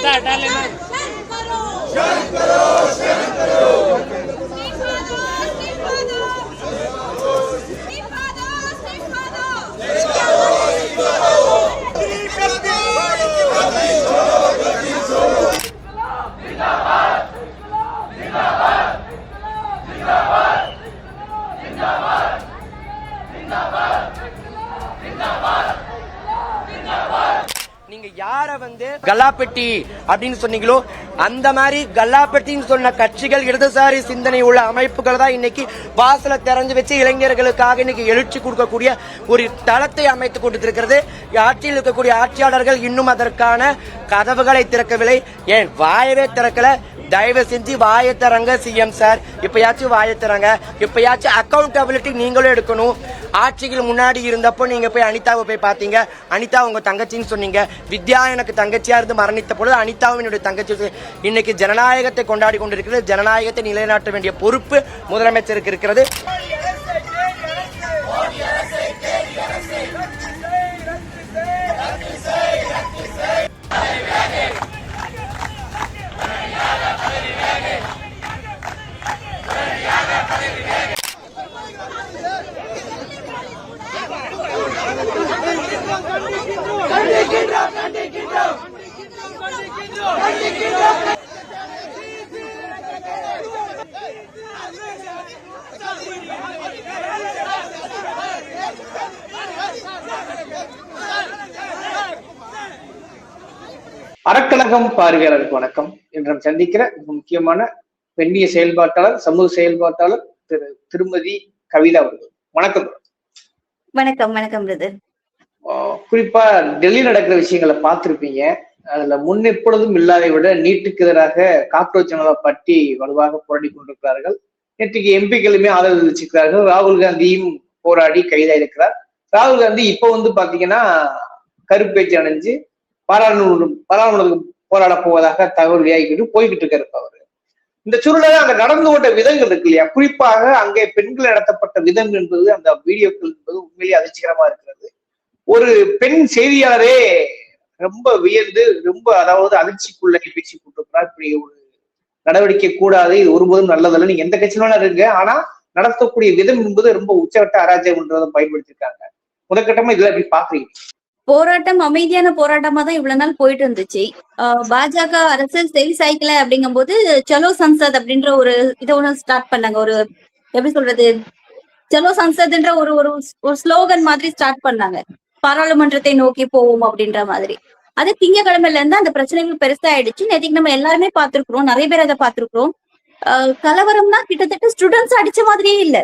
हटा हटा लेना। நீங்க யார வந்து கல்லாப்பெட்டி அப்படின்னு சொன்னீங்களோ அந்த மாதிரி கல்லாப்பெட்டின்னு சொன்ன கட்சிகள் இடதுசாரி சிந்தனை உள்ள அமைப்புகள் தான் இன்னைக்கு வாசலை திறந்து வச்சு இளைஞர்களுக்காக இன்னைக்கு எழுச்சி கொடுக்கக்கூடிய ஒரு தளத்தை அமைத்து கொடுத்திருக்கிறது. ஆட்சியில் இருக்கக்கூடிய ஆட்சியாளர்கள் இன்னும் அதற்கான கதவுகளை திறக்கவில்லை. ஏன் வாயவே திறக்கல? தயவு செஞ்சு வாயை தரங்க சிஎம் சார், இப்பயாச்சும் வாயை தரங்க. இப்பயாச்சும் அக்கௌண்டபிலிட்டி நீங்களும் எடுக்கணும். ஆட்சிகள் முன்னாடி இருந்தப்போ நீங்க போய் அனிதாவை போய் பாத்தீங்க. அனிதா உங்க தங்கச்சின்னு சொன்னீங்க. வித்யா எனக்கு தங்கச்சியா இருந்து மரணித்த பொழுது அனிதாவும் என்னுடைய தங்கச்சி. இன்னைக்கு ஜனநாயகத்தை கொண்டாடி கொண்டிருக்கிறது. ஜனநாயகத்தை நிலைநாட்ட வேண்டிய பொறுப்பு முதலமைச்சருக்கு இருக்கிறது. அறக்கழகம் பார்வையாளருக்கு வணக்கம். இன்று சந்திக்கிற முக்கியமான பெண்ணிய செயல்பாட்டாளர், சமூக செயல்பாட்டாளர் திருமதி கவிதா அவர்கள். வணக்கம். வணக்கம். வணக்கம் பிரதர். குறிப்பா டெல்லி நடக்கிற விஷயங்களை பார்த்திருப்பீங்க. அதுல முன்னெப்பொழுதும் இல்லாதை விட நீட்டுக்கு எதிராக காக்ரோச் ஜனதா பார்ட்டி வலுவாக போராடி கொண்டிருக்கிறார்கள். நேற்றுக்கு எம்பிக்களுமே ஆதரவு தெரிவிச்சிருக்கிறார்கள். ராகுல் காந்தியும் போராடி கைதாயிருக்கிறார். ராகுல் காந்தி இப்போ பாத்தீங்கன்னா கருப்பேச்சு அணைஞ்சு பாராளுமன்றத்துக்கு போராட போவதாக தகவல் வியாகிக்கிட்டு போய்கிட்டு இருக்காரு அவரு. இந்த சூழல அங்க நடந்து கொண்ட விதங்கள் இருக்கு இல்லையா, குறிப்பாக அங்கே பெண்கள் நடத்தப்பட்ட விதம் என்பது, அந்த வீடியோக்கள் என்பது உண்மையிலேயே அதிர்ச்சிகரமா இருக்கிறது. ஒரு பெண் செய்தியாளரே ரொம்ப வியந்து அதாவது அதிர்ச்சிக்குள்ள பேசி கொண்டிருக்கிறார். இப்படி ஒரு நடவடிக்கை கூடாது, இது ஒருபோதும் நல்லதல்ல. நீங்க எந்த கட்சியிலும் இருங்க, ஆனா நடத்தக்கூடிய விதம் என்பது ரொம்ப உச்சகட்ட அராஜகம்ன்றதை பயன்படுத்திருக்காங்க. முதற்கட்டமா இதெல்லாம் எப்படி பாக்குறீங்க? போராட்டம் அமைதியான போராட்டமா தான் இவ்வளவு நாள் போயிட்டு இருந்துச்சு. பாஜக அரசியல் செவி சாய்க்கல அப்படிங்கும் போது சலோ சன்சத் அப்படின்ற ஒரு இதை ஒண்ணு ஸ்டார்ட் பண்ணாங்க. ஒரு எப்படி சொல்றது, சலோ சன்சத்ன்ற ஒரு ஒரு ஸ்லோகன் மாதிரி ஸ்டார்ட் பண்ணாங்க. பாராளுமன்றத்தை நோக்கி போவோம் அப்படின்ற மாதிரி. அது திங்கக்கிழமையில இருந்து அந்த பிரச்சனைகள் பெருசா ஆயிடுச்சு. நேற்றுக்கு நம்ம எல்லாருமே பார்த்திருக்கிறோம், நிறைய பேர் அதை பார்த்திருக்கிறோம். கலவரம்னா கிட்டத்தட்ட ஸ்டூடெண்ட்ஸ் அடிச்ச மாதிரியே இல்ல.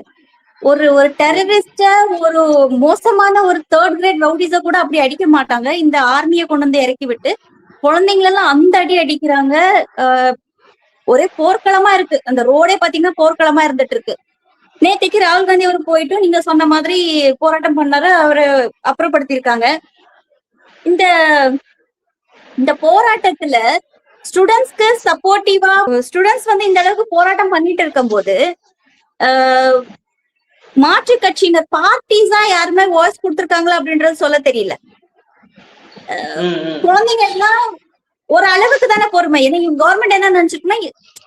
ஒரு டெரரிஸ்ட, ஒரு மோசமான ஒரு தேர்ட் கிரேட் ரவுடிஸ கூட அப்படி அடிக்க மாட்டாங்க. இந்த ஆர்மியை கொண்டு வந்து இறக்கி விட்டு குழந்தைங்களெல்லாம் அந்த அடி அடிக்கிறாங்க. ஒரே போர்க்களமா இருக்கு. அந்த ரோடே பாத்தீங்கன்னா போர்க்களமா இருந்துட்டு இருக்கு. நேற்றுக்கு ராகுல் காந்தி அவர் போயிட்டு நீங்க சொன்ன மாதிரி போராட்டம் பண்ணாரு, அவரு அப்புறப்படுத்திருக்காங்க. இந்த போராட்டத்துல ஸ்டூடெண்ட்ஸ்க்கு சப்போர்ட்டிவா ஸ்டூடெண்ட்ஸ் இந்த அளவுக்கு போராட்டம் பண்ணிட்டு இருக்கும் போது மாற்று கட்சியினர் பார்ட்டிஸா யாருமே வாய்ஸ் கொடுத்திருக்காங்களா அப்படின்றது சொல்ல தெரியல. குழந்தைங்க எல்லாம் ஒரு அளவுக்கு தானே பொறுமை. ஏன்னா கவர்மெண்ட் என்ன நினைச்சிருக்குன்னா,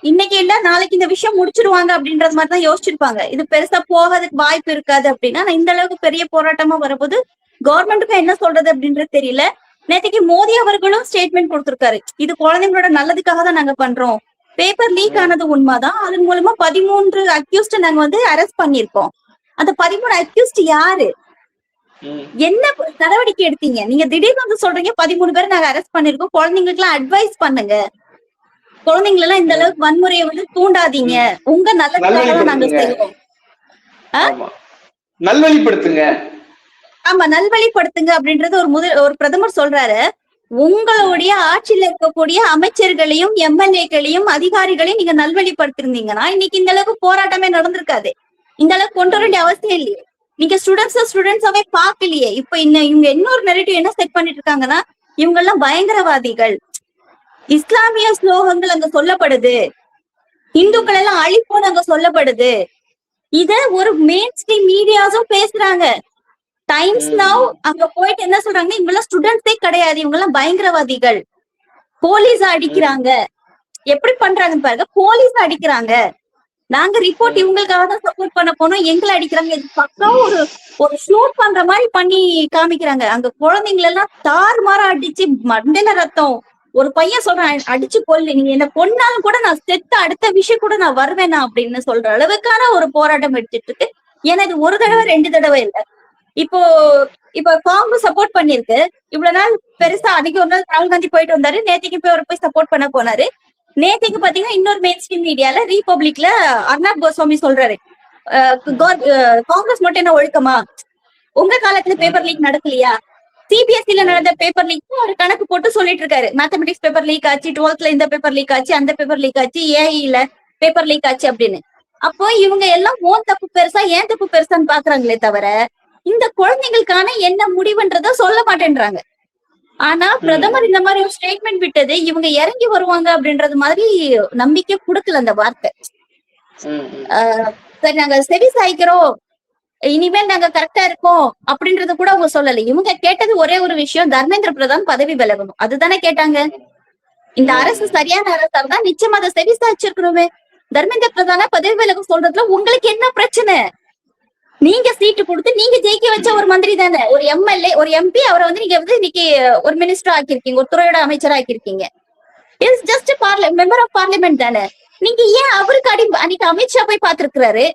இன்னைக்கு இல்ல நாளைக்கு இந்த விஷயம் முடிச்சிருவாங்க அப்படின்றது மாதிரிதான் யோசிச்சிருப்பாங்க. இது பெருசா போகிறதுக்கு வாய்ப்பு இருக்காது அப்படின்னா, இந்த அளவுக்கு பெரிய போராட்டமா வரும்போது கவர்மெண்ட்டுக்கும் என்ன சொல்றது அப்படின்றது தெரியல. நேற்றுக்கு மோடி அவர்களும் ஸ்டேட்மெண்ட் கொடுத்திருக்காரு, இது குழந்தைங்களோட நல்லதுக்காக தான் நாங்க பண்றோம். பேப்பர் லீக் ஆனது உண்மைதான். அதன் மூலமா 13 அக்யூஸ்ட் நாங்க அரெஸ்ட் பண்ணிருக்கோம். அந்த 13 அக்யூஸ்ட் யாரு, என்ன நடவடிக்கை எடுத்தீங்க? நீங்க திடீர்னு சொல்றீங்க 13 பேரை நாங்க அரெஸ்ட் பண்ணிருக்கோம். குழந்தைங்களுக்கு எல்லாம் அட்வைஸ் பண்ணுங்க, குழந்தைங்களை எல்லாம் இந்த அளவுக்கு வன்முறையை தூண்டாதீங்க, உங்க நல்லதுக்காக நாங்க செய்வோம். நல்வழிப்படுத்துங்க. ஆமா, நல்வழிப்படுத்துங்க அப்படின்றது ஒரு பிரதமர் சொல்றாரு. உங்களுடைய ஆட்சியில இருக்கக்கூடிய அமைச்சர்களையும் எம்எல்ஏக்களையும் அதிகாரிகளையும் நீங்க நல்வழிப்படுத்திருந்தீங்கன்னா இன்னைக்கு இந்த அளவுக்கு போராட்டமே நடந்திருக்காது. இந்த அளவுக்கு கொண்டு வர வேண்டிய அவசியம் இல்லையே. நீங்க ஸ்டூடெண்ட்ஸாவே பாக்கலையே. இப்ப இவங்க இன்னொரு நெரேட்டிவ் என்ன செட் பண்ணிட்டு இருக்காங்கன்னா, இவங்க எல்லாம் பயங்கரவாதிகள், இஸ்லாமிய ஸ்லோகங்கள் அங்க சொல்லப்படுது, இந்துக்கள் எல்லாம் அழிப்போன்னு அங்க சொல்லப்படுது. இத ஒரு மெயின் ஸ்ட்ரீம் மீடியாஸும் பேசுறாங்க. டைம்ஸ் நவ் அங்க போயிட்டு என்ன சொல்றாங்க, இவங்க எல்லாம் ஸ்டூடெண்ட்ஸே கிடையாது, இவங்க எல்லாம் பயங்கரவாதிகள். போலீஸ் அடிக்கிறாங்க. எப்படி பண்றாங்கன்னு பாருங்க. போலீஸ் அடிக்கிறாங்க. நாங்க ரிப்போர்ட் இவங்களுக்காக தான் சப்போர்ட் பண்ண போனோம், எங்களை அடிக்கிறாங்க. இது பக்கா ஒரு ஒரு ஷூட் பண்ற மாதிரி பண்ணி காமிக்கிறாங்க. அங்க குழந்தைங்களை எல்லாம் தாறுமாறா அடிச்சு மண்டையில ரத்தம். ஒரு பையன் சொல்றான், அடிச்சு கொல்லு, நீங்க என்ன கொன்னாலும் கூட நான் செத்த அடுத்த விஷயம் கூட நான் வருவேனா அப்படின்னு சொல்ற அளவுக்கான ஒரு போராட்டம் எடுத்துட்டு இருக்கு. ஏன்னா இது ஒரு தடவை 2 தடவை இல்ல. இப்போ இப்ப காங்கிரஸ் சப்போர்ட் பண்ணிருக்கு. இவ்வளவு நாள் பெருசா அன்னைக்கு ஒரு நாள் ராகுல் காந்தி போயிட்டு வந்தாரு, நேத்திக்கு போய் அவர் போய் சப்போர்ட் பண்ண போனாரு. நேத்திக்கு பாத்தீங்கன்னா இன்னொரு மெயின் ஸ்ட்ரீம் மீடியால ரீபப்ளிக்ல அர்னாப் கோஸ்வாமி சொல்றாரு, காங்கிரஸ் மட்டும் என்ன ஒழுக்கமா, உங்க காலத்துல பேப்பர் லீக் நடக்கலையா, சிபிஎஸ்சில நடந்த பேப்பர் லீக் ஒரு கணக்கு போட்டு சொல்லிட்டு இருக்காரு. மேத்தமெட்டிக்ஸ் பேப்பர் லீக் ஆச்சு, 12th இந்த பேப்பர் லீக் ஆச்சு, அந்த பேப்பர் லீக் ஆச்சு, ஏஐல பேப்பர் லீக் ஆச்சு அப்படின்னு. அப்போ இவங்க எல்லாம் ஓன் தப்பு பெருசா ஏன் தப்பு பெருசான்னு பாக்குறாங்களே தவிர இந்த குழந்தைங்களுக்கான என்ன முடிவுன்றத சொல்ல மாட்டேன்றாங்க. ஆனா பிரதமர் இந்த மாதிரி ஒரு ஸ்டேட்மெண்ட் விட்டது இவங்க இறங்கி வருவாங்க அப்படின்றது மாதிரி நம்பிக்கை கொடுக்கல அந்த வார்த்தை. சரி நாங்க செவி சாய்க்கிறோம், இனிமேல் நாங்க கரெக்டா இருக்கோம் அப்படின்றத கூட அவங்க சொல்லல. இவங்க கேட்டது ஒரே ஒரு விஷயம், தர்மேந்திர பிரதான் பதவி விலகணும், அதுதானே கேட்டாங்க. இந்த அரசு சரியான அரசா தான் நிச்சயமா அதை செவி சாய்ச்சிருக்கணுமே. தர்மேந்திர பிரதான பதவி விலகம் சொல்றதுல உங்களுக்கு என்ன பிரச்சனை? நீங்க சீட்டு கொடுத்து நீங்க ஜெயிக்க வச்ச ஒரு மந்திரி தானே, ஒரு எம்எல்ஏ ஒரு எம்பி, அவரை வந்து நீங்க வந்து இன்னைக்கு ஒரு மினிஸ்டர் ஆக்கிருக்கீங்க, ஒரு துறையோட அமைச்சர் ஆக்கிருக்கீங்க. It's just member of parliament தானே. நீங்க ஏன் அவருக்கு அன்னைக்கு அமித்ஷா போய் பாத்துருக்காரு,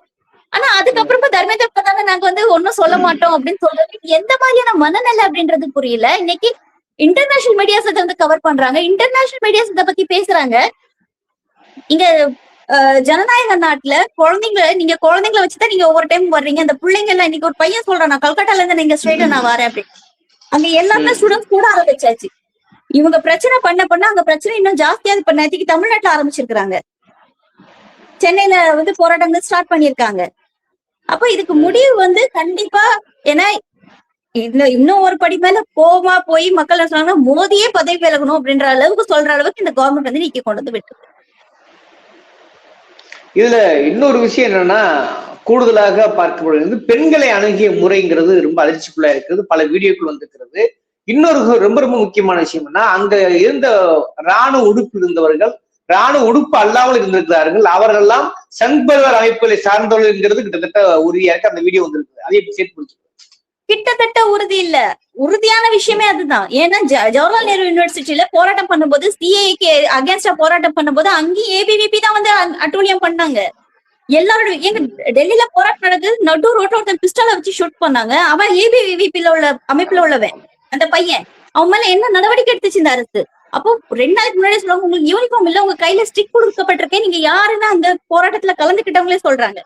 ஆனா அதுக்கப்புறமா தர்மேந்திர பிரதான நாங்க வந்து ஒன்னும் சொல்ல மாட்டோம் அப்படின்னு சொல்றது எந்த மாதிரியான மனநிலை அப்படின்றது புரியல. இன்னைக்கு இன்டர்நேஷனல் மீடியாஸ் இதை வந்து கவர் பண்றாங்க, இன்டர்நேஷனல் மீடியாஸ் இதை பத்தி பேசுறாங்க. இங்க ஜனநாயக நாட்டுல நீங்க குழந்தைங்களை வச்சுதான் நீங்க ஒவ்வொரு டைம் வர்றீங்க. அந்த பிள்ளைங்க எல்லாம் இன்னைக்கு ஒரு பையன் சொல்றான், நான் கல்கட்டால இருந்து நீங்க ஸ்ட்ரெயிட்டா நான் வரேன் அப்படின்னு. அங்க எல்லாமே ஸ்டூடெண்ட்ஸ் கூட ஆரம்பிச்சாச்சு. இவங்க பிரச்சனை பண்ண அங்க பிரச்சனை இன்னும் ஜாஸ்தியா இப்ப நேற்றுக்கு தமிழ்நாட்டுல ஆரம்பிச்சிருக்காங்க, சென்னையில வந்து போராட்டங்கள் ஸ்டார்ட் பண்ணிருக்காங்க. அப்ப இதுக்கு முடிவு வந்து கண்டிப்பா, ஏன்னா இன்னும் ஒரு படி மேல கோவமா போய் மக்கள் சொன்னாங்கன்னா மோதியே பதவி விலகணும் அப்படின்ற அளவுக்கு சொல்ற அளவுக்கு இந்த கவர்மெண்ட் வந்து நீக்கி கொண்டு வந்து விட்டு. இதுல இன்னொரு விஷயம் என்னன்னா, கூடுதலாக பார்க்கப்படுகிறது பெண்களை அணுகிய முறைங்கிறது ரொம்ப அதிர்ச்சிக்குள்ளா இருக்கிறது, பல வீடியோக்கள் வந்திருக்கிறது. இன்னொரு ரொம்ப ரொம்ப முக்கியமான விஷயம்னா, அங்க இருந்த ராணுவ உடுப்பு இருந்தவர்கள் ராணுவ உடுப்பு அல்லாமல் இருந்திருக்கிறார்கள், அவரெல்லாம் சங்பரிவார் அமைப்புகளை சார்ந்தவர்கள்ங்கிறது கிட்டத்தட்ட உறுதியா இருக்கு. அந்த வீடியோ வந்திருக்கு, அதை எப்படி சேர்த்து பிடிச்சு கிட்டத்தட்ட உறுதி இல்ல, உறுதியான விஷயமே அதுதான். ஏன்னா ஜவஹர்லால் நேரு யூனிவர்சிட்டியில போராட்டம் பண்ணும்போது, சிஏஏக்கு அகேன்ஸ்டா போராட்டம் பண்ணும்போது அங்கேயும் ஏபிவிபி தான் வந்து அட்டூழியம் பண்ணாங்க. எல்லாரோட எங்க டெல்லியில போராட்டம் நடக்குது, நடு ரோட்ல ஒருத்தன் பிஸ்டலை வச்சு ஷூட் பண்ணாங்க. அவன் ஏபிவிபில உள்ள அமைப்புல உள்ளவன், அந்த பையன். அவன் மேல என்ன நடவடிக்கை எடுத்துச்சு இந்த அரசு? அப்போ 2 நாளைக்கு முன்னாடி சொல்லுவாங்க, உங்களுக்கு யூனிஃபார்ம் இல்ல, உங்க கையில ஸ்டிக் கொடுக்கப்பட்டிருக்கேன், நீங்க யாருன்னா அந்த போராட்டத்துல கலந்துக்கிட்டவங்களே சொல்றாங்க.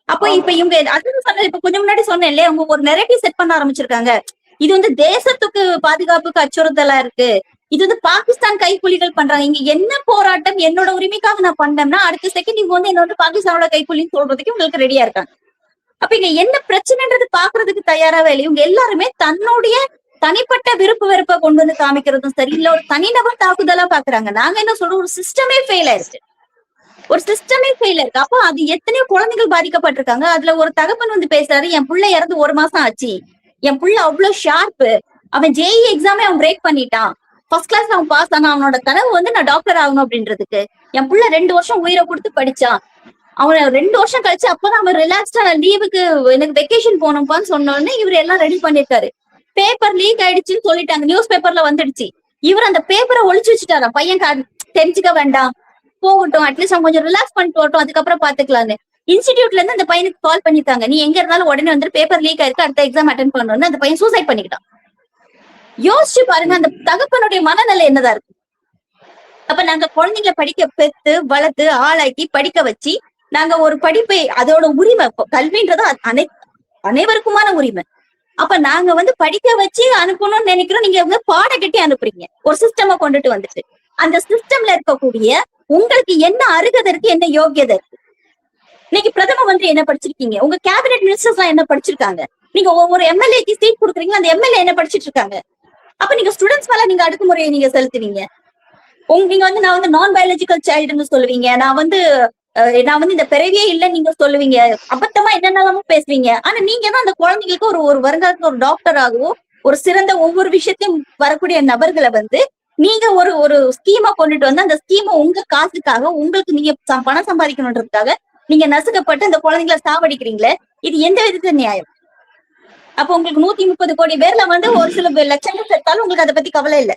அப்போ இப்ப இவங்க அதுன்னு சொன்ன, இப்ப கொஞ்சம் முன்னாடி சொன்னேன் இல்லையா, அவங்க ஒரு நெரேட்டிவ் செட் பண்ண ஆரம்பிச்சிருக்காங்க. இது வந்து தேசத்துக்கு பாதுகாப்புக்கு அச்சுறுத்தலா இருக்கு, இது வந்து பாகிஸ்தான் கைக்கூலிகள் பண்றாங்க. இங்க என்ன போராட்டம் என்னோட உரிமைக்காக நான் பண்ணேன்னா அடுத்த செகண்ட் இவங்க வந்து என்னோட பாகிஸ்தானோட கைக்கூலின்னு சொல்றதுக்கு உங்களுக்கு ரெடியா இருக்காங்க. அப்ப இங்க என்ன பிரச்சனைன்றது பாக்குறதுக்கு தயாராவே இல்லை. இவங்க எல்லாருமே தன்னுடைய தனிப்பட்ட விருப்ப வெறுப்பை கொண்டு வந்து காமிக்கிறதும் சரி, இல்ல ஒரு தனிநபர் தாக்குதலா பாக்குறாங்க. நாங்க என்ன சொல்றோம், ஒரு சிஸ்டமே ஃபெயில் ஆயிருக்கு, ஒரு சிஸ்டமே ஃபெயில் இருக்கு. அப்போ அது எத்தனையோ குழந்தைகள் பாதிக்கப்பட்டிருக்காங்க. அதுல ஒரு தகப்பன் வந்து பேசுறாரு, என் பிள்ளை இறந்து 1 மாசம் ஆச்சு, என் பிள்ளை அவ்வளவு ஷார்ப்பு, அவன் ஜேஇ எக்ஸாமே அவன் பிரேக் பண்ணிட்டான், ஃபர்ஸ்ட் கிளாஸ் அவன் பாஸ் ஆனா, அவனோட கனவு வந்து நான் டாக்டர் ஆகணும் அப்படின்றதுக்கு. என் பிள்ளை 2 வருஷம் உயிரை கொடுத்து படிச்சான், அவனை 2 வருஷம் கழிச்சு அப்பதான் அவன் ரிலாக்ஸ்டா லீவுக்கு எனக்கு வெக்கேஷன் போனோம்பான்னு சொன்னோடனே இவர் எல்லாம் ரெடி பண்ணிருக்காரு. பேப்பர் லீக் ஆயிடுச்சுன்னு சொல்லிட்டாங்க, நியூஸ் பேப்பர்ல வந்துடுச்சு. இவர் அந்த பேப்பரை ஒழிச்சு வச்சுட்டாரா, பையன் தெரிஞ்சுக்க வேண்டாம், போகட்டும், அட்லீஸ்ட் அவன் கொஞ்சம் ரிலாக்ஸ் பண்ணிட்டு வரட்டும், அதுக்கப்புறம் பாத்துக்கலான்னு. இன்ஸ்டிடியூட்ல இருந்து அந்த பையனுக்கு கால் பண்ணிருக்காங்க, நீ எங்க இருந்தாலும் உடனே வந்து பேப்பர் லீக் ஆயிருக்கு, அடுத்த எக்ஸாம் அட்டென்ட் பண்ணணும்னு. அந்த பையன் சூசைட் பண்ணிக்கிட்டான். யோசிச்சு பாருங்க அந்த தகப்பனுடைய மனநிலை என்னதா இருக்கு. அப்ப நாங்க குழந்தைங்களை படிக்க பெத்து வளர்த்து ஆளாக்கி படிக்க வச்சு, நாங்க ஒரு படிப்பை, அதோட உரிமை, கல்வின்றது அனைவருக்குமான உரிமை. அப்ப நாங்க வந்து படிக்க வச்சு அனுப்பணும்னு நினைக்கிறோம், நீங்க வந்து பாட கட்டி அனுப்புறீங்க ஒரு சிஸ்டமை கொண்டுட்டு வந்துட்டு. அந்த சிஸ்டம்ல இருக்கக்கூடிய உங்களுக்கு என்ன அருகதை இருக்கு, என்ன யோகியதை இருக்கு? இன்னைக்கு பிரதம மந்திரி என்ன படிச்சிருக்கீங்க, உங்க கேபினெட் மினிஸ்டர்ஸ் எல்லாம் என்ன படிச்சிருக்காங்க, நீங்க ஒவ்வொரு எம்எல்ஏக்கு சீட் கொடுக்குறீங்க, அந்த எம்எல்ஏ என்ன படிச்சிட்டு இருக்காங்க? அப்ப நீங்க ஸ்டூடெண்ட்ஸ் மேல நீங்க அடக்குமுறையை நீங்க செலுத்துவீங்க. நீங்க வந்து நான் வந்து நான் பயாலஜிக்கல் சைல்டுன்னு சொல்லுவீங்க, நான் வந்து இந்த பிறவியே இல்லைன்னு நீங்க சொல்லுவீங்க, அபத்தமா என்னென்னலாமோ பேசுவீங்க. ஆனா நீங்க தான் அந்த குழந்தைங்களுக்கு ஒரு வருங்காலத்துல ஒரு டாக்டர் ஆகவோ ஒரு சிறந்த ஒவ்வொரு விஷயத்தையும் வரக்கூடிய நபர்களை வந்து நீங்க ஒரு ஒரு ஸ்கீமை கொண்டுட்டு வந்து அந்த ஸ்கீமை உங்க காசுக்காக உங்களுக்கு நீங்க பணம் சம்பாதிக்கணுன்றதுக்காக நீங்க நசுக்கப்பட்டு அந்த குழந்தைங்களை சாவடிக்கிறீங்களே, இது எந்த விதத்துல நியாயம்? அப்ப உங்களுக்கு 130 கோடி பேர்ல வந்து ஒரு சில லட்சங்கள் செத்தாலும் உங்களுக்கு அதை பத்தி கவலை இல்ல.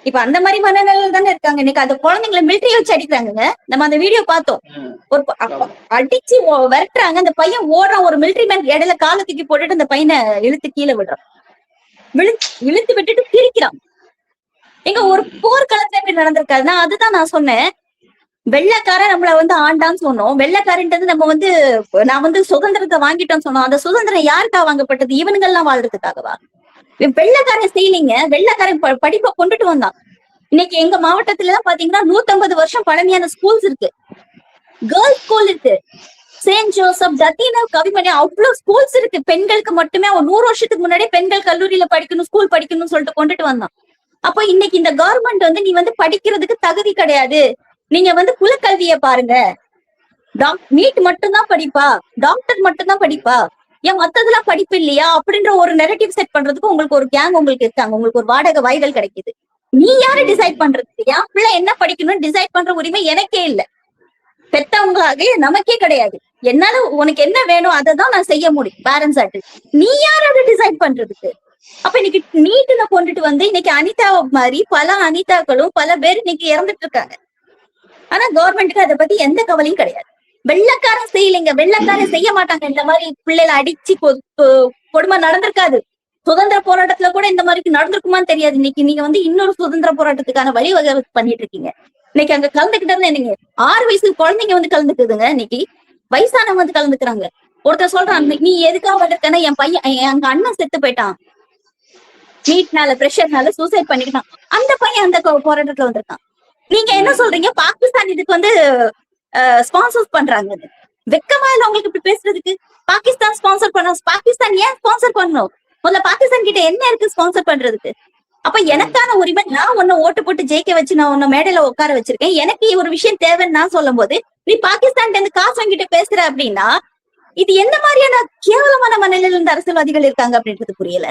இப்ப அந்த மாதிரி மனநிலையில தானே இருக்காங்க. இன்னைக்கு அந்த குழந்தைங்களை மிலிட்டரி வச்சு அடிக்கிறாங்க. நம்ம அந்த வீடியோ பார்த்தோம். ஒரு அடிச்சு விரட்டுறாங்க. அந்த பையன் ஓடுறான். ஒரு மிலிட்டரி மேன் இடையில கால தூக்கி போட்டுட்டு அந்த பையனை இழுத்து கீழே விடுறான். இழுத்து விட்டுட்டு பிரிக்கிறான். எங்க ஒரு போர்க்களத்துல எப்படி நடந்திருக்காருன்னா, அதுதான் நான் சொன்னேன். வெள்ளைக்காரன் நம்மள வந்து ஆண்டான்னு சொன்னோம். வெள்ளைக்காரன்றது நம்ம வந்து நான் வந்து சுதந்திரத்தை வாங்கிட்டோம்னு சொன்னோம். அந்த சுதந்திரம் யாருக்கா வாங்கப்பட்டது? இவனுங்கெல்லாம் வாழ்றதுக்காகவா? வெள்ளைக்காரன் செய்யலீங்க. வெள்ளைக்காரன் படிப்பை கொண்டுட்டு வந்தான். இன்னைக்கு எங்க மாவட்டத்துல எல்லாம் பாத்தீங்கன்னா 150 வருஷம் பழமையான ஸ்கூல்ஸ் இருக்கு. கேர்ள்ஸ் ஸ்கூல் இருக்கு. செயின்ட் ஜோசப், தத்தீனா, கவிமணி, அவ்வளவு ஸ்கூல்ஸ் இருக்கு. பெண்களுக்கு மட்டுமே 100 வருஷத்துக்கு முன்னாடி பெண்கள் கல்லூரியில படிக்கணும், ஸ்கூல் படிக்கணும்னு சொல்லிட்டு கொண்டுட்டு வந்தான். அப்ப இன்னைக்கு இந்த கவர்மெண்ட் வந்து நீ வந்து படிக்கிறதுக்கு தகுதி கிடையாது, நீங்க வந்து குலக்கல்விய பாருங்க, நீட் மட்டும்தான் படிப்பா, டாக்டர் மட்டும்தான் படிப்பா, ஏன் மத்ததெல்லாம் படிப்பு இல்லையா அப்படின்ற ஒரு நெரட்டிவ் செட் பண்றதுக்கு உங்களுக்கு ஒரு கேங் உங்களுக்கு இருக்காங்க. உங்களுக்கு ஒரு வாடகை வாய்கள் கிடைக்குது. நீ யாரு டிசைட் பண்றதுக்கு? என் பிள்ளை என்ன படிக்கணும்னு டிசைட் பண்ற உரிமை எனக்கே இல்ல. பெத்தவங்களாக நமக்கே கிடையாது. என்னால உனக்கு என்ன வேணும் அதை தான் நான் செய்ய முடியும். பேரண்ட்ஸ் ஆட்டு நீ யார் அதை டிசைட் பண்றதுக்கு? அப்ப இன்னைக்கு நீட்டுல கொண்டுட்டு வந்து இன்னைக்கு அனிதா மாதிரி பல அனிதாக்களும் பல பேர் இன்னைக்கு இறந்துட்டு இருக்காங்க. ஆனா கவர்மெண்ட்டுக்கு அதை பத்தி எந்த கவலையும் கிடையாது. வெள்ளக்காரன் செய்யலைங்க, வெள்ளக்காரன் செய்ய மாட்டாங்க. இந்த மாதிரி பிள்ளைகளை அடிச்சு கொடுமை நடந்திருக்காது. சுதந்திர போராட்டத்துல கூட இந்த மாதிரி நடந்திருக்குமான்னு தெரியாது. இன்னைக்கு நீங்க வந்து இன்னொரு சுதந்திர போராட்டத்துக்கான வழிவகை பண்ணிட்டு இருக்கீங்க. இன்னைக்கு அங்க கலந்துக்கிட்டது என்னங்க, 6 வயசு குழந்தைங்க வந்து கலந்துக்குதுங்க. இன்னைக்கு வயசானவங்க வந்து கலந்துக்கிறாங்க. ஒருத்தர் சொல்றான், நீ எதுக்காக வந்திருக்கன்னா, என் பையன் எங்க அண்ணன் செத்து போயிட்டான், நீட்னால பிரஷர்னால சூசைட் பண்ணிக்கிட்டான், அந்த பையன் அந்த போராட்டத்துல வந்திருக்கான். நீங்க என்ன சொல்றீங்க? பாகிஸ்தான் இதுக்கு வந்து ஸ்பான்சர் பண்றாங்க. வெக்கமா இல்ல உங்களுக்கு இப்படி பேசுறதுக்கு? பாகிஸ்தான் ஸ்பான்சர் பண்ண, பாகிஸ்தான் ஏன் ஸ்பான்சர் பண்ணணும்? முதல்ல பாகிஸ்தான் கிட்ட என்ன இருக்கு ஸ்பான்சர் பண்றதுக்கு? அப்ப எனக்கான உரிமை, நான் உன்னை ஓட்டு போட்டு ஜெயிக்க வச்சு நான் உன்னை மேடையில உட்கார வச்சிருக்கேன், எனக்கு ஒரு விஷயம் தேவைன்னு நான் சொல்லும் போது நீ பாகிஸ்தான் இருந்து காசு வாங்கிட்டு பேசுற அப்படின்னா, இது எந்த மாதிரியான கேவலமான மனநிலையில இருந்து அரசியல்வாதிகள் இருக்காங்க அப்படின்றது புரியல.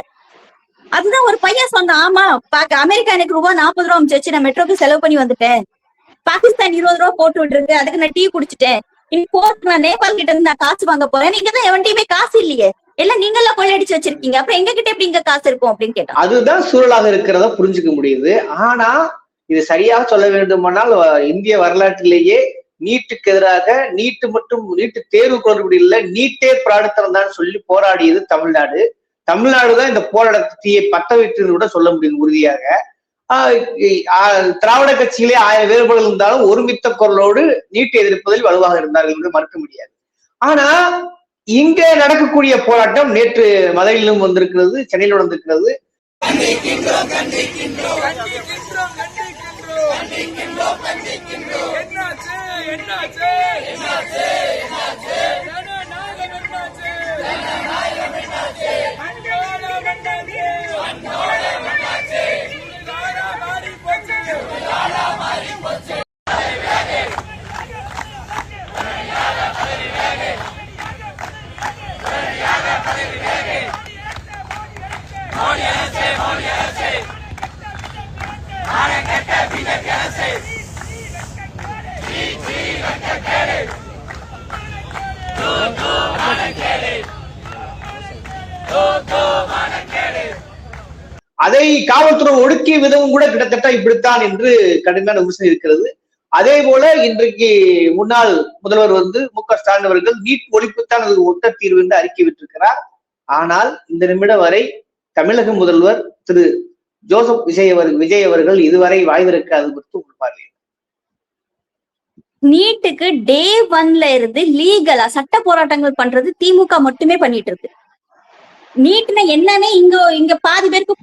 அதுதான் ஒரு பையன் சொன்னான், ஆமா அமெரிக்கா எனக்கு ₹40 அமைச்சு நான் மெட்ரோக்கு செலவு பண்ணி வந்துட்டேன், பாகிஸ்தான் ₹20 போட்டு விட்டுருக்கு, அதுக்கு நான் டீ குடிச்சிட்டேன், இனி போட்டு நான் நேபாள் கிட்ட இருந்து நான் காசு வாங்க போறேன், நீங்க தான் எவன்டையுமே காசு இல்லையே, எல்லாம் நீங்க எல்லாம் கொள்ளையடிச்சு வச்சிருக்கீங்க, அப்புறம் எங்க கிட்ட எப்படி இங்க காசு இருக்கும் அப்படின்னு கேட்டான். அதுதான் சூழலாக இருக்கிறதா புரிஞ்சுக்க முடியுது. ஆனா இது சரியாக சொல்ல வேண்டுமானால் இந்திய வரலாற்றிலேயே நீட்டுக்கு எதிராக நீட்டு தேர்வு கொள்ளுபடியில் நீட்டே பிராடுத்தனம் தான் சொல்லி போராடியது தமிழ்நாடு. தமிழ்நாடுதான் இந்த போராட்டத்தையே பத்த வைத்து கூட சொல்ல முடியும் உறுதியாக. திராவிட கட்சியிலே 1000 வேறுபாடுகள் இருந்தாலும் ஒருமித்த குரலோடு நீட்டை எதிர்ப்பதில் வலுவாக இருந்தார்கள் என்று மறுக்க முடியாது. ஆனா இங்க நடக்கக்கூடிய போராட்டம் நேற்று மதுரையிலும் வந்திருக்கிறது, சென்னையில் வந்திருக்கிறது. அதை காவல்துறை ஒடுக்கிய விதமும் கூட கிட்டத்தட்ட இப்படித்தான் என்று கடுமையான விமர்சனம் இருக்கிறது. அதே போல இன்றைக்கு முன்னாள் முதல்வர் மு.க. ஸ்டாலின் அவர்கள் நீட் ஒழிப்புத்தான் அது ஒட்ட தீர்வு என்று அறிக்கை விட்டிருக்கிறார். ஆனால் இந்த நிமிடம் வரை தமிழக முதல்வர் திரு ஜோசப் விஜய் அவர்கள் இதுவரை வாய் திறக்காது குறித்து பார்வையில்லை. நீட்டுக்கு டே 1ல இருந்து லீகலா சட்ட போராட்டங்கள் பண்றது திமுக மட்டுமே பண்ணிட்டு இருக்கு. நீட்னா என்னன்னு இங்க பாதி பேருக்கு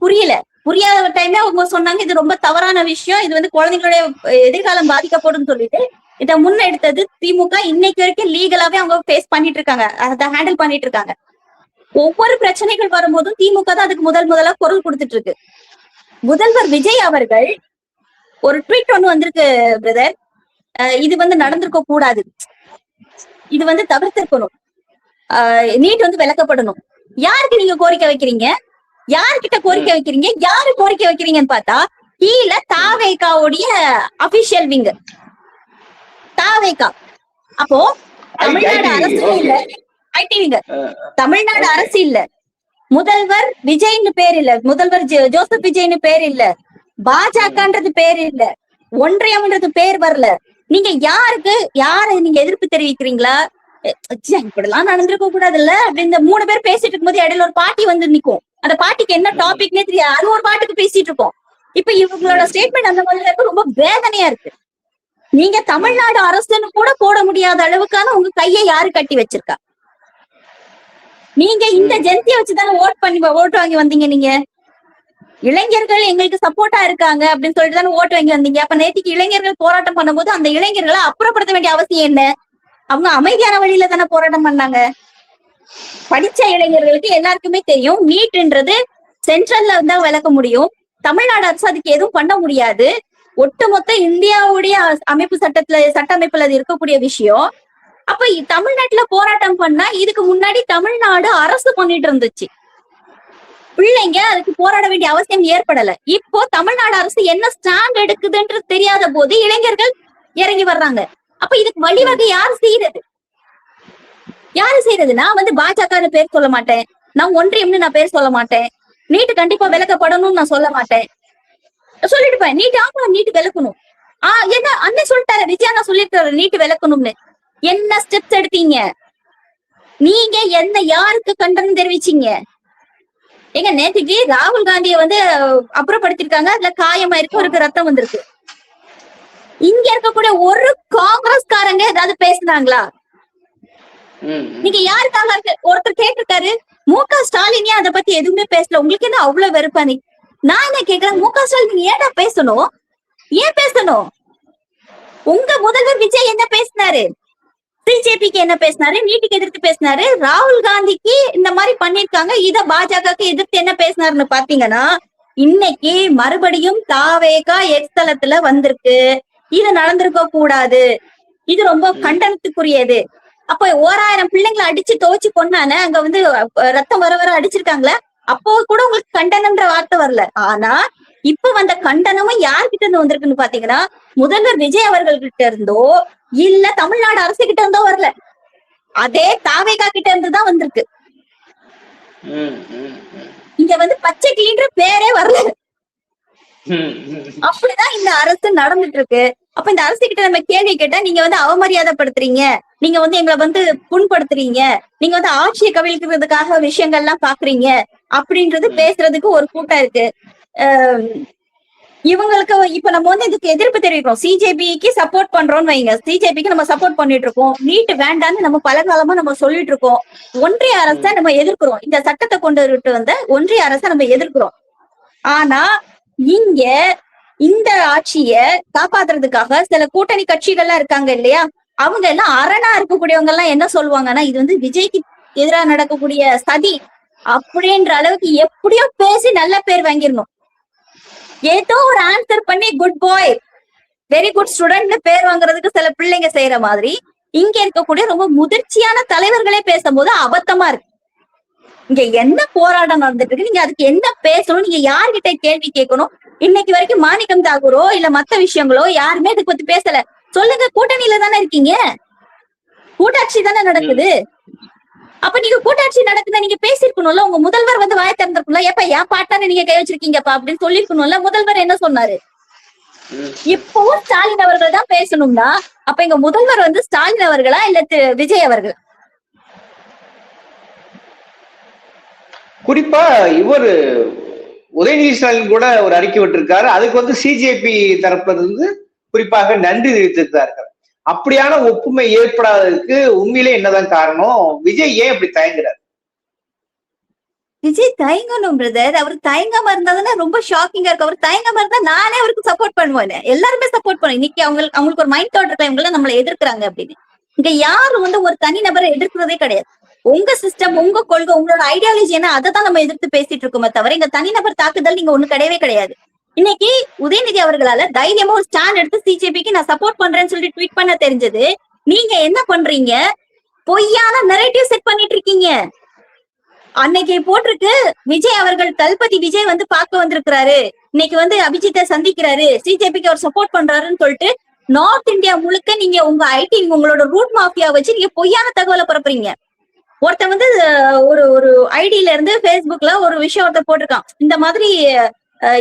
புரியாத டைம்ல அவங்க சொன்னாங்க, இது ரொம்ப தவறான விஷயம், இது வந்து குழந்தைங்களுடைய எதிர்காலம் பாதிக்கப்படும் சொல்லிட்டு இதை முன்னெடுத்தது திமுக. இன்னைக்கு வரைக்கும் லீகலாவே அவங்க ஃபேஸ் பண்ணிட்டு இருக்காங்க, அதை ஹேண்டில் பண்ணிட்டு இருக்காங்க. ஒவ்வொரு பிரச்சனைகள் வரும்போதும் திமுக தான் அதுக்கு முதலா குரல் கொடுத்துட்டு இருக்கு. முதல்வர் விஜய் அவர்கள் ஒரு ட்வீட் ஒண்ணு வந்திருக்கு, பிரதர், இது வந்து நடந்திருக்க கூடாது, இது வந்து தவிர்த்திருக்கணும், நீட் வந்து விளக்கப்படணும். யாருக்கு நீங்க கோரிக்கை வைக்கிறீங்க? யாருக்கிட்ட கோரிக்கை வைக்கிறீங்க? யாரு கோரிக்கை வைக்கிறீங்கன்னு பார்த்தா கீழே தாவேகாவுடைய அபிஷியல் விங் தாவேகா. அப்போ தமிழ்நாடு அரசு இல்ல, ஐடி விங். தமிழ்நாடு அரசு இல்ல, முதல்வர் விஜய்னு பேர் இல்ல, முதல்வர் ஜோசப் விஜய்னு பேர் இல்ல, பாஜகன்றது பேர் இல்ல, ஒன்றியம்ன்றது பேர் வரல. நீங்க யாரு நீங்க எதிர்ப்பு தெரிவிக்கிறீங்களா? இப்படிலாம் நடந்திருக்க கூடாது இல்ல அப்படின்னு இந்த 3 பேர் பேசிட்டு இருக்கும்போது இடையில ஒரு பாட்டி வந்து நிக்கும். அந்த பாட்டிக்கு என்ன டாபிக்னே தெரியாது, அது ஒரு பாட்டுக்கு பேசிட்டு இருக்கோம். இப்ப இவங்களோட ஸ்டேட்மெண்ட் அந்த மாதிரி இருக்கு, ரொம்ப வேதனையா இருக்கு. நீங்க தமிழ்நாடு அரசுன்னு கூட போட முடியாத அளவுக்கான உங்க கையை யாரு கட்டி வச்சிருக்கா? நீங்க இந்த ஜென்சிய வச்சுதானே ஓட்டு வாங்கி வந்தீங்க. நீங்க இளைஞர்கள் எங்களுக்கு சப்போர்ட்டா இருக்காங்க அப்படின்னு சொல்லிட்டு தானே ஓட்டு வாங்கி வந்தீங்க. அப்ப நேற்றுக்கு இளைஞர்கள் போராட்டம் பண்ணும்போது அந்த இளைஞர்களை அப்புறப்படுத்த வேண்டிய அவசியம் என்ன? அவங்க அமைதியான வழியில தானே போராட்டம் பண்ணாங்க. படிச்ச இளைஞர்களுக்கு எல்லாருக்குமே தெரியும், நீட்ன்றது சென்ட்ரல்ல தான் விளக்க முடியும், தமிழ்நாடு அரசு அதுக்கு எதுவும் பண்ண முடியாது. ஒட்டுமொத்த இந்தியாவுடைய சட்ட அமைப்புல அது இருக்கக்கூடிய விஷயம். அப்ப தமிழ்நாட்டுல போராட்டம் பண்ணா இதுக்கு முன்னாடி தமிழ்நாடு அரசு பண்ணிட்டு இருந்துச்சு, பிள்ளைங்க அதுக்கு போராட வேண்டிய அவசியம் ஏற்படல. இப்போ தமிழ்நாடு அரசு என்ன ஸ்டாண்ட் எடுக்குதுன்றது தெரியாத போது இளைஞர்கள் இறங்கி வர்றாங்க. அப்ப இதுக்கு வழிவகை யாரு செய்யறது? நான் வந்து பாஜக பேர் சொல்ல மாட்டேன், நான் ஒன்றியம்னு நான் பேர் சொல்ல மாட்டேன், நீட்டு கண்டிப்பா விளக்கப்படணும்னு நான் சொல்ல மாட்டேன். சொல்லிட்டு நீட்டு, ஆமா நீட்டு விளக்கணும். என்ன அண்ணன் சொல்லிட்டாரு, விஜயண்ணா சொல்லிட்டாரு நீட்டு விளக்கணும்னு. என்ன ஸ்டெப்ஸ் எடுத்தீங்க நீங்க? என்ன யாருக்கு கண்டனம் தெரிவிச்சீங்க? எங்க நேற்றுக்கு ராகுல் காந்திய வந்து அப்புறப்படுத்திருக்காங்க, அதுல காயமாயிருக்கு, ஒரு ரத்தம் வந்திருக்கு. இங்க இருக்கக்கூடிய ஒரு காங்கிரஸ்காரங்க ஏதாவது பேசுனாங்களா? நீங்க யாருக்காக ஒருத்தர் கேட்டிருக்காரு, மு.க. ஸ்டாலின் அதை பத்தி எதுவுமே பேசல, உங்களுக்கு என்ன அவ்வளவு வெறுப்பானி? நான் என்ன கேக்குறேன், மு.க. ஸ்டாலின் ஏன்டா பேசணும்? ஏன் பேசணும்? உங்க முதல்வர் விஜய் என்ன பேசினாரு? பிஜேபிக்கு என்ன பேசினாரு? நீட்டுக்கு எதிர்த்து பேசினாரு. ராகுல் காந்திக்கு இந்த மாதிரி பண்ணிருக்காங்க, இத பாஜகக்கு எதிர்த்து என்ன பேசினாருன்னு பாத்தீங்கன்னா, இன்னைக்கு மறுபடியும் தாவேகா எக்ஸ்தலத்துல வந்திருக்கு. இது நடந்திருக்க கூடாது, இது ரொம்ப கண்டனத்துக்குரியது. அப்ப 1000 பிள்ளைங்களை அடிச்சு துவச்சு கொண்டானே, அங்க வந்து ரத்தம் வர அடிச்சிருக்காங்களே, அப்போ கூட உங்களுக்கு கண்டனம்ன்ற வார்த்தை வரல. ஆனா இப்ப வந்த கண்டனமும் யார்கிட்ட இருந்து வந்திருக்குன்னு பாத்தீங்கன்னா, முதல்வர் விஜய் அவர்கள்கிட்ட இருந்தோ இல்ல தமிழ்நாடு அரசு கிட்ட இருந்தோ வரல, அதே தாவேகா கிட்ட இருந்துதான் வந்திருக்கு. இங்க வந்து பச்சை கிளின்ற பேரே வரல. அப்படிதான் இந்த அரசு நடந்துட்டு இருக்கு. அப்ப இந்த அரசு கிட்ட நம்ம கேள்வி கேட்டா, நீங்க வந்து அவமரியாதைப்படுத்துறீங்க, நீங்க வந்து எங்களை வந்து புண்படுத்துறீங்க, நீங்க வந்து ஆட்சியை கவிழ்க்கிறதுக்காக விஷயங்கள்லாம் பாக்குறீங்க அப்படின்றது பேசுறதுக்கு ஒரு கூட்டம் இருக்கு. இவங்களுக்கு இப்ப நம்ம வந்து இதுக்கு எதிர்ப்பு தெரிவிக்கிறோம், சிஜேபிக்கு சப்போர்ட் பண்றோம்னு வைங்க, சிஜேபிக்கு நம்ம சப்போர்ட் பண்ணிட்டு இருக்கோம், நீட் வேண்டான்னு நம்ம பல காலமா நம்ம சொல்லிட்டு இருக்கோம், ஒன்றிய அரசை நம்ம எதிர்க்கிறோம், இந்த சட்டத்தை கொண்டு வந்த ஒன்றிய அரசை நம்ம எதிர்க்கிறோம். ஆனா இங்க இந்த ஆட்சிய காப்பாத்துறதுக்காக சில கூட்டணி கட்சிகள்லாம் இருக்காங்க இல்லையா, அவங்க எல்லாம் அரணா இருக்கக்கூடியவங்க எல்லாம் என்ன சொல்லுவாங்கன்னா, இது வந்து விஜய்க்கு எதிராக நடக்கக்கூடிய சதி அப்படின்ற அளவுக்கு எப்படியோ பேசி நல்ல பேர் வாங்கிடணும், ஏதோ ஒரு ஆன்சர் பண்ணி குட் பாய் வெரி குட் ஸ்டூடெண்ட் பேர் வாங்குறதுக்கு சில பிள்ளைங்க செய்யற மாதிரி இங்க இருக்கக்கூடிய ரொம்ப முதிர்ச்சியான தலைவர்களே பேசும்போது அபத்தமா இருக்கு. இங்க என்ன போராட்டம் நடந்துட்டு இருக்கு, நீங்க அதுக்கு என்ன பேசணும், நீங்க யார்கிட்ட கேள்வி கேட்கணும்? இன்னைக்கு வரைக்கும் மாணிக்கம் தாகூரோ இல்ல மத்த விஷயங்களோ யாருமே இதுக்கு பத்தி பேசல. சொல்லுங்க, கூட்டணியில தானே இருக்கீங்க, கூட்டாட்சி தானே நடக்குது. அப்ப நீங்க கூட்டாட்சி நடக்குதா, நீங்க பேசிருக்கணும்ல, உங்க முதல்வர் வந்து வாய திறந்திருக்கணும்ல, எப்ப என் பாட்டான நீங்க கை வச்சிருக்கீங்கப்பா அப்படின்னு சொல்லிருக்கணும்ல. முதல்வர் என்ன சொன்னாரு? இப்பவும் ஸ்டாலின் அவர்கள் தான் பேசணும்னா அப்ப எங்க முதல்வர் வந்து ஸ்டாலின் அவர்களா இல்ல விஜய் அவர்கள்? குறிப்பா இவர் உதயநிதி ஸ்டாலின் கூட ஒரு அறிக்கை விட்டிருக்காரு, அதுக்கு வந்து சிஜேபி தரப்புல இருந்து குறிப்பாக நன்றி தெரிவித்திருக்கிறார்கள். அப்படியான ஒப்புமை ஏற்படாததுக்கு உண்மையிலே என்னதான் காரணம்? விஜய் ஏன் இப்படி தயங்குறாரு? விஜய் தயங்கணும் பிரதர், அவர் தயங்காம இருந்தாதானே ரொம்ப ஷாக்கிங்கா இருக்கு. அவர் தயங்காம இருந்தா நானே அவருக்கு சப்போர்ட் பண்ணுவேன், எல்லாருமே சப்போர்ட் பண்ணுவோம். இன்னைக்கு அவங்களுக்கு ஒரு மைண்ட் தாட் இருக்கா, இவங்க நம்மளை எதிர்க்கிறாங்க அப்படின்னு. இங்க யாரும் வந்து ஒரு தனி நபரை எதிர்க்கிறதே கிடையாது. உங்க சிஸ்டம், உங்க கொள்கை, உங்களோட ஐடியாலஜி என்ன, அதை தான் நம்ம எதிர்த்து பேசிட்டு இருக்கோமே தவிர இங்க தனிநபர் தாக்குதல் நீங்க ஒண்ணு கிடையவே கிடையாது. இன்னைக்கு உதயநிதி அவர்களால தைரியமா ஒரு ஸ்டாண்ட் எடுத்து சிஜேபிக்கு நான் சப்போர்ட் பண்றேன்னு சொல்லி ட்வீட் பண்ண தெரிஞ்சது. நீங்க என்ன பண்றீங்க? பொய்யான நரேட்டிவ் செட் பண்ணிட்டு இருக்கீங்க. அன்னைக்கு போட்டிருக்கு விஜய் அவர்கள் தளபதி விஜய் வந்து பார்க்க வந்திருக்கிறாரு, இன்னைக்கு வந்து அபிஜித்தை சந்திக்கிறாரு, சிஜேபிக்கு அவர் சப்போர்ட் பண்றாருன்னு சொல்லிட்டு நார்த் இந்தியா முழுக்க நீங்க உங்க ஐடி உங்களோட ரூட் மாஃபியா வச்சு நீங்க பொய்யான தகவலை பரப்புறீங்க. ஒருத்தன் வந்து ஒரு ஒரு ஐடியில இருந்து பேஸ்புக்ல ஒரு விஷயம் ஒருத்தர் போட்டிருக்கான், இந்த மாதிரி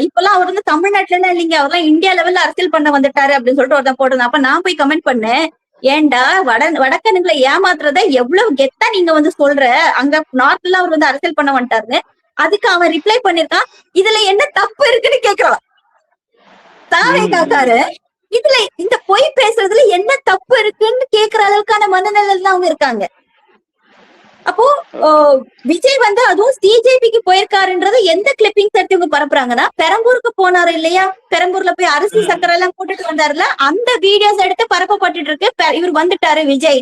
இப்பெல்லாம் அவர் வந்து தமிழ்நாட்டுல எல்லாம் இல்லைங்க, அவர்லாம் இந்தியா லெவல்ல அரசியல் பண்ண வந்துட்டாரு அப்படின்னு சொல்லிட்டு ஒருத்தன் போட்டிருந்தான். அப்ப நான் போய் கமெண்ட் பண்ணேன், ஏன்டா வடக்கனுங்களை ஏமாத்துறத எவ்வளவு கெத்தா நீங்க வந்து சொல்ற, அங்க நார்த்ல அவர் வந்து அரசியல் பண்ண வந்துட்டாருன்னு. அதுக்கு அவன் ரிப்ளை பண்ணிருக்கான், இதுல என்ன தப்பு இருக்குன்னு கேக்குறான். தாவே காக்காரு இதுல இந்த பொய் பேசுறதுல என்ன தப்பு இருக்குன்னு கேக்குற அளவுக்கான மனநிலையில அவங்க இருக்காங்க. அப்போ விஜய் வந்து அதுவும் சிஜேபிக்கு போயிருக்காருன்றது எந்த கிளிப்பிங்ஸ் எடுத்து இவங்க பரப்புறாங்கன்னா, பெரம்பூருக்கு போனாரு இல்லையா, பெரம்பூர்ல போய் அரிசி சக்கரை எல்லாம் போட்டுட்டு வந்தாருல, அந்த வீடியோஸ் எடுத்து பரப்பப்பட்டு இருக்கு. இவர் வந்துட்டாரு விஜய்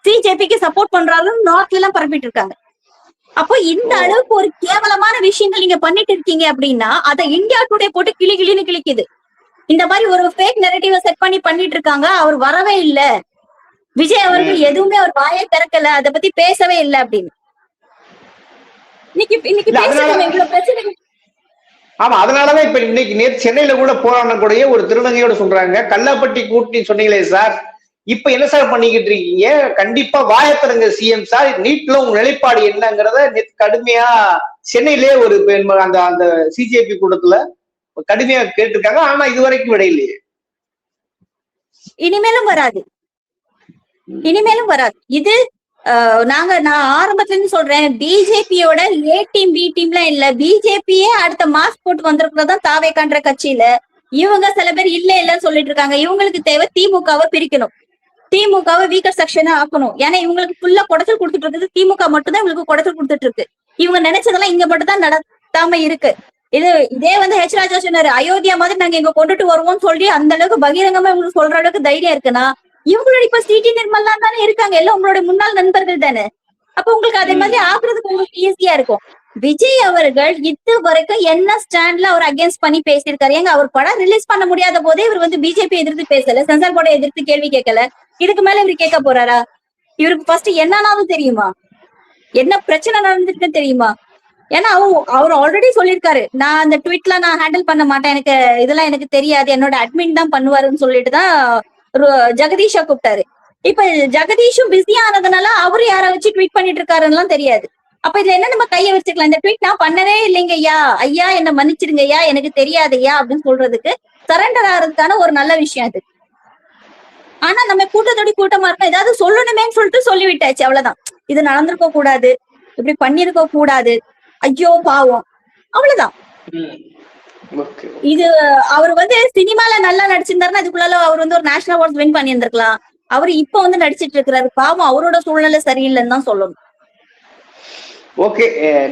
சிஜேபிக்கு சப்போர்ட் பண்றாருன்னு நார்த்ல எல்லாம் பரப்பிட்டு இருக்காங்க. அப்போ இந்த அளவுக்கு ஒரு கேவலமான விஷயங்கள் நீங்க பண்ணிட்டு இருக்கீங்க அப்படின்னா அதை இந்தியா டுடே போட்டு கிளி கிளின்னு கிளிக்குது. இந்த மாதிரி ஒரு ஃபேக் நெரேட்டிவ செட் பண்ணி பண்ணிட்டு இருக்காங்க. அவர் வரவே இல்ல, விஜய் அவர்கள் எதுவுமே அவர் வாயை திறக்கல, அதை பத்தி பேசவே இல்லை அப்படின்னு. இன்னைக்கு பேசுறோம் இவ்வளவு பிரச்சனை. ஆமா, அதனாலதான் இப்ப இன்னைக்கு நேற்று சென்னையில கூட போராட்டம் கூடயே ஒரு திருநங்கையோட சொல்றாங்க, கல்லாப்பட்டி கூட்டணி சொன்னீங்களே சார், இப்ப என்ன சார் பண்ணிக்கிட்டு இருக்கீங்க, கண்டிப்பா வாயத்திறங்க சிஎம் சார், நீட்ல உங்க நிலைப்பாடு என்னங்கிறத நேற்று கடுமையா சென்னையிலே ஒரு அந்த அந்த சிஜேபி கூட்டத்துல கடுமையா கேட்டிருக்காங்க. ஆனா இதுவரைக்கும் விட இல்லையே. இனிமேலும் வராது, இனிமேலும் வராது. இது நான் ஆரம்பத்துல இருந்து சொல்றேன், பிஜேபியோட ஏ டீம் பி டீம்லாம் இல்ல, பிஜேபியே அடுத்த மாஸ்க் போட்டு வந்திருக்கிறதா தாவேகான்ற கட்சியில. இவங்க சில பேர் இல்ல இல்லன்னு சொல்லிட்டு இருக்காங்க. இவங்களுக்கு தேவை திமுகவை பிரிக்கணும், திமுகவை வீக்கர் செக்ஷனா ஆக்கணும். ஏன்னா இவங்களுக்கு ஃபுல்லா குடைச்சல் கொடுத்துட்டு இருக்குது, திமுக மட்டும் தான் இவங்களுக்கு குடைச்சல் கொடுத்துட்டு இருக்கு. இவங்க நினைச்சதெல்லாம் இங்க மட்டும் தான் நடத்தாம இருக்கு. இதே வந்து ஹெச் ராஜா சொன்னாரு, அயோத்தியா மாதிரி நாங்க இங்க கொண்டுட்டு வருவோம்னு சொல்லி அந்த அளவுக்கு பகிரங்கமா இவங்களுக்கு சொல்ற அளவுக்கு தைரியம் இருக்குன்னா, இவங்களோட இப்ப சிடி நிர்மல்லாம் தானே இருக்காங்க, எல்லாம் உங்களோட முன்னாள் நண்பர்கள் தானே. அப்ப உங்களுக்கு அதே மாதிரி ஆக்குறதுக்கு உங்களுக்கு ஈஸியா இருக்கும். விஜய் அவர்கள் இது வரைக்கும் என்ன ஸ்டாண்ட்ல அவர் அகேன்ஸ்ட் பண்ணி பேசியிருக்காரு? ஏங்க அவர் படம் ரிலீஸ் பண்ண முடியாத போதே இவர் வந்து பிஜேபி எதிர்த்து பேசல, சென்சார் போர்டை எதிர்த்து கேள்வி கேட்கல. இதுக்கு மேல இவர் கேட்க போறாரா? இவருக்கு ஃபர்ஸ்ட் என்னன்னாலும் தெரியுமா, என்ன பிரச்சனை நடந்துருக்குன்னு தெரியுமா? ஏன்னா அவர் ஆல்ரெடி சொல்லியிருக்காரு, நான் அந்த ட்வீட்ல நான் ஹேண்டில் பண்ண மாட்டேன், எனக்கு இதெல்லாம் எனக்கு தெரியாது, என்னோட அட்மின் தான் பண்ணுவாருன்னு சொல்லிட்டு தான் ஜெகதீஷா கூப்பிட்டாரு. இப்ப ஜெகதீஷும் பிஸியா ஆனதுனால அவரு யார வச்சு ட்வீட் பண்ணிட்டு இருக்காருன்னு தெரியாது. அப்ப இதுல என்ன நம்ம கைய வச்சுக்கலாம், இந்த ட்வீட் நான் பண்ணவே இல்லைங்க ஐயா, ஐயா என்ன மன்னிச்சிருங்க ஐயா, எனக்கு தெரியாது ஐயா அப்படின்னு சொல்றதுக்கு சரண்டர் ஆகிறதுக்கான ஒரு நல்ல விஷயம் அது. ஆனா நம்ம கூட்டத்தோட கூட்டமா இருக்கோம், ஏதாவது சொல்லணுமேன்னு சொல்லிட்டு சொல்லிவிட்டாச்சு, அவ்வளவுதான். இது நடந்திருக்க கூடாது, இப்படி பண்ணிருக்க கூடாது, ஐயோ பாவம், அவ்வளவுதான். இது அவர் வந்து சினிமால நல்லா நடிச்சிருந்தாருன்னா அதுக்குள்ள அவர் வந்து ஒரு நேஷனல் அவார்ட்ஸ் வின் பண்ணி இருந்திருக்கலாம். அவர் இப்ப வந்து நடிச்சிட்டு இருக்கிறாரு, பாவம் அவரோட சூழ்நிலை சரியில்லைன்னு தான் சொல்லணும். ஓகே,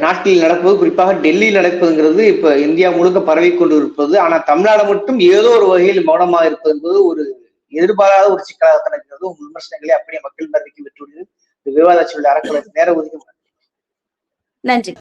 நாட்டில் நடப்பது, குறிப்பாக டெல்லியில் நடப்பதுங்கிறது இப்ப இந்தியா முழுக்க பரவி கொண்டு இருப்பது. ஆனா தமிழ்நாடு மட்டும் ஏதோ ஒரு வகையில் மௌனமாக இருப்பது என்பது ஒரு எதிர்பாராத ஒரு சிக்கலாக இருக்கிறது. உங்க விமர்சனங்களே அப்படியே மக்கள் பார்வைக்கு விட்டுவிடுது. விவாதாட்சியுடைய அறக்கலை நேர ஒதுக்கி நன்றி.